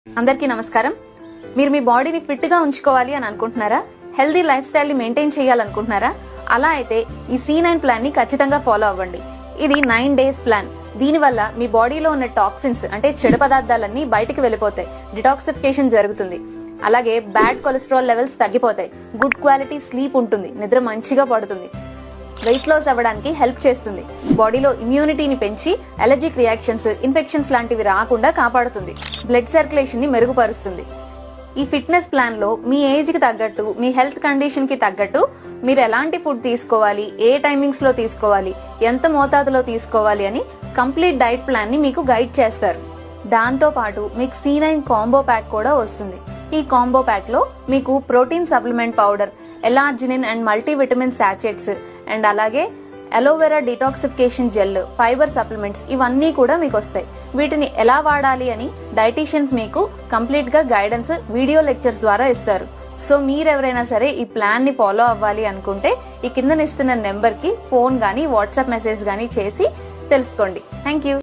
అందరికీ నమస్కారం. మీరు మీ బాడీని ఫిట్ గా ఉంచుకోవాలి అని అనుకుంటున్నారా? హెల్దీ లైఫ్ స్టైల్ ని మెయింటైన్ చేయాలనుకుంటున్నారా? అలా అయితే ఈ C9 ప్లాన్ ని ఖచ్చితంగా ఫాలో అవ్వండి. ఇది 9 days ప్లాన్. దీనివల్ల మీ బాడీలో ఉన్న టాక్సిన్స్ అంటే చెడు పదార్థాలన్నీ బయటికి వెళ్ళిపోతాయి, డిటాక్సిఫికేషన్ జరుగుతుంది. అలాగే బ్యాడ్ కొలెస్ట్రాల్ లెవెల్స్ తగ్గిపోతాయి, గుడ్ క్వాలిటీ స్లీప్ ఉంటుంది, నిద్ర మంచిగా పడుతుంది, వెయిట్ లాస్ అవ్వడానికి హెల్ప్ చేస్తుంది, బాడీలో ఇమ్యూనిటీని పెంచి అలర్జిక్ రియాక్షన్స్, ఇన్ఫెక్షన్స్ లాంటివి రాకుండా కాపాడుతుంది, బ్లడ్ సర్క్యులేషన్ ని మెరుగుపరుస్తుంది. ఈ ఫిట్నెస్ ప్లాన్ లో మీ ఏజ్ కి తగ్గట్టు, మీ హెల్త్ కండిషన్ కి తగ్గట్టు మీరు ఎలాంటి ఫుడ్ తీసుకోవాలి, ఏ టైమింగ్స్ లో తీసుకోవాలి, ఎంత మోతాదులో తీసుకోవాలి అని కంప్లీట్ డైట్ ప్లాన్ ని మీకు గైడ్ చేస్తారు. దాంతో పాటు మీకు C9 కాంబో ప్యాక్ కూడా వస్తుంది. ఈ కాంబో ప్యాక్ లో మీకు protein supplement powder, L arginine and multivitamin sachets and అలాగే aloe vera detoxification gel, fibre supplements ఇవన్నీ కూడా మీకు వస్తాయి. వీటిని ఎలా వాడాలి అని డైటీషియన్స్ మీకు కంప్లీట్ గా గైడెన్స్ వీడియో లెక్చర్స్ ద్వారా ఇస్తారు. సో మీరెవరైనా సరే ఈ ప్లాన్ ని ఫాలో అవ్వాలి అనుకుంటే ఈ కింద ఇస్తున్న నెంబర్ కి ఫోన్ గానీ వాట్సాప్ మెసేజ్ గానీ చేసి తెలుసుకోండి. Thank you.